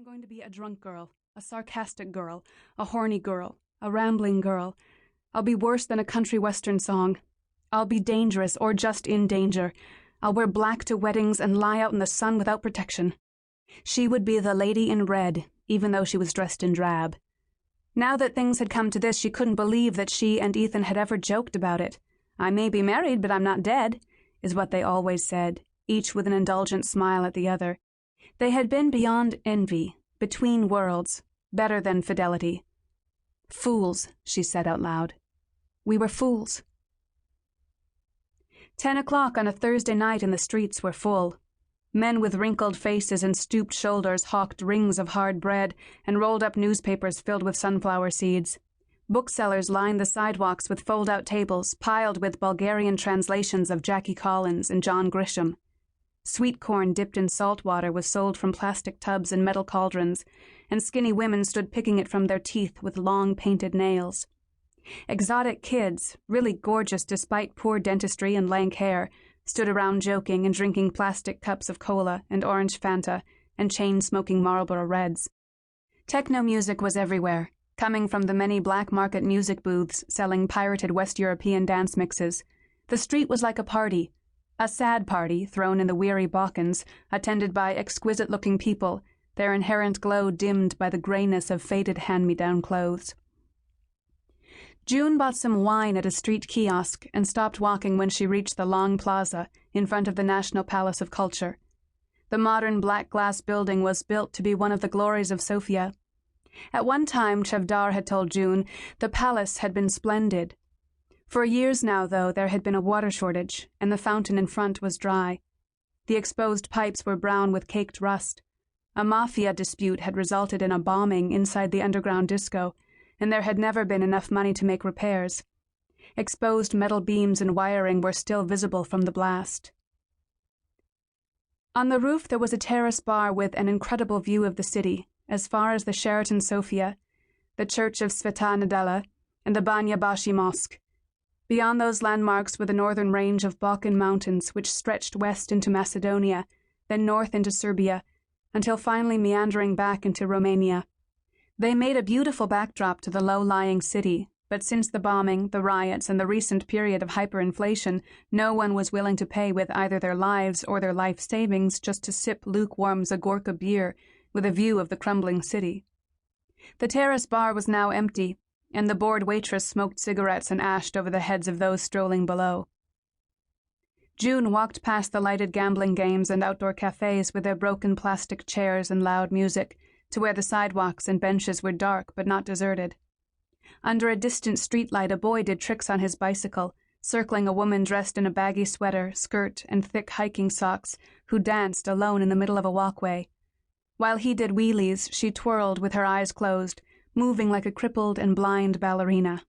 I'm going to be a drunk girl, a sarcastic girl, a horny girl, a rambling girl. I'll be worse than a country western song. I'll be dangerous or just in danger. I'll wear black to weddings and lie out in the sun without protection. She would be the lady in red, even though she was dressed in drab. Now that things had come to this, she couldn't believe that she and Ethan had ever joked about it. I may be married, but I'm not dead, is what they always said, each with an indulgent smile at the other. They had been beyond envy, between worlds, better than fidelity. Fools, she said out loud. We were fools. 10 o'clock on a Thursday night and the streets were full. Men with wrinkled faces and stooped shoulders hawked rings of hard bread and rolled up newspapers filled with sunflower seeds. Booksellers lined the sidewalks with fold-out tables piled with Bulgarian translations of Jackie Collins and John Grisham. Sweet corn dipped in salt water was sold from plastic tubs and metal cauldrons, and skinny women stood picking it from their teeth with long painted nails. Exotic kids, really gorgeous despite poor dentistry and lank hair, stood around joking and drinking plastic cups of cola and orange Fanta and chain-smoking Marlboro Reds. Techno music was everywhere, coming from the many black market music booths selling pirated West European dance mixes. The street was like a party. A sad party thrown in the weary Balkans, attended by exquisite-looking people, their inherent glow dimmed by the greyness of faded hand-me-down clothes. June bought some wine at a street kiosk and stopped walking when she reached the long plaza in front of the National Palace of Culture. The modern black glass building was built to be one of the glories of Sofia. At one time, Chevdar had told June, the palace had been splendid. For years now, though, there had been a water shortage, and the fountain in front was dry. The exposed pipes were brown with caked rust. A Mafia dispute had resulted in a bombing inside the underground disco, and there had never been enough money to make repairs. Exposed metal beams and wiring were still visible from the blast. On the roof there was a terrace bar with an incredible view of the city, as far as the Sheraton Sofia, the church of Sveta Nedela, and the Banja Bashi Mosque. Beyond those landmarks were the northern range of Balkan mountains, which stretched west into Macedonia, then north into Serbia, until finally meandering back into Romania. They made a beautiful backdrop to the low-lying city, but since the bombing, the riots, and the recent period of hyperinflation, no one was willing to pay with either their lives or their life savings just to sip lukewarm Zagorka beer with a view of the crumbling city. The terrace bar was now empty, and the bored waitress smoked cigarettes and ashed over the heads of those strolling below. June walked past the lighted gambling games and outdoor cafes with their broken plastic chairs and loud music, to where the sidewalks and benches were dark but not deserted. Under a distant streetlight, a boy did tricks on his bicycle, circling a woman dressed in a baggy sweater, skirt, and thick hiking socks, who danced alone in the middle of a walkway. While he did wheelies, she twirled with her eyes closed, moving like a crippled and blind ballerina.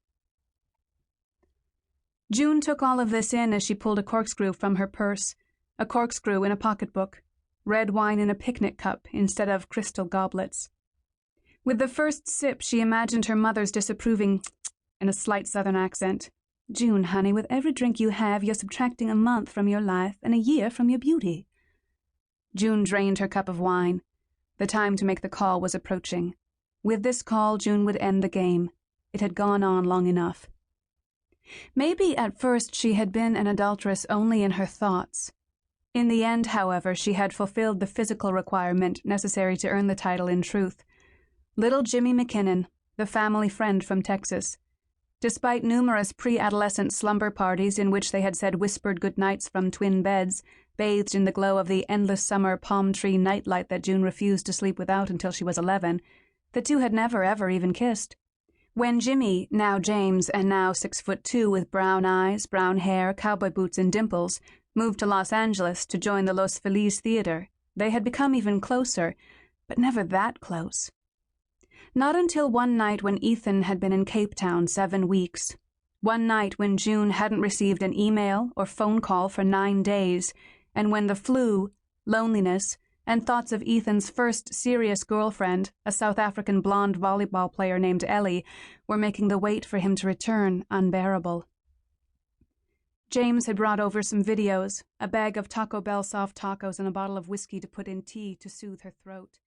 June took all of this in as she pulled a corkscrew from her purse, a corkscrew in a pocketbook, red wine in a picnic cup instead of crystal goblets. With the first sip, she imagined her mother's disapproving in a slight southern accent. June, honey, with every drink you have, you're subtracting a month from your life and a year from your beauty. June drained her cup of wine. The time to make the call was approaching. With this call, June would end the game. It had gone on long enough. Maybe at first she had been an adulteress only in her thoughts. In the end, however, she had fulfilled the physical requirement necessary to earn the title in truth. Little Jimmy McKinnon, the family friend from Texas. Despite numerous pre-adolescent slumber parties in which they had said whispered goodnights from twin beds, bathed in the glow of the endless summer palm tree nightlight that June refused to sleep without until she was 11, the two had never ever even kissed. When Jimmy, now James and now 6'2" with brown eyes, brown hair, cowboy boots and dimples, moved to Los Angeles to join the Los Feliz Theater, they had become even closer, but never that close. Not until one night when Ethan had been in Cape Town 7 weeks. One night when June hadn't received an email or phone call for 9 days, and when the flu, loneliness, and thoughts of Ethan's first serious girlfriend, a South African blonde volleyball player named Ellie, were making the wait for him to return unbearable. James had brought over some videos, a bag of Taco Bell soft tacos and a bottle of whiskey to put in tea to soothe her throat.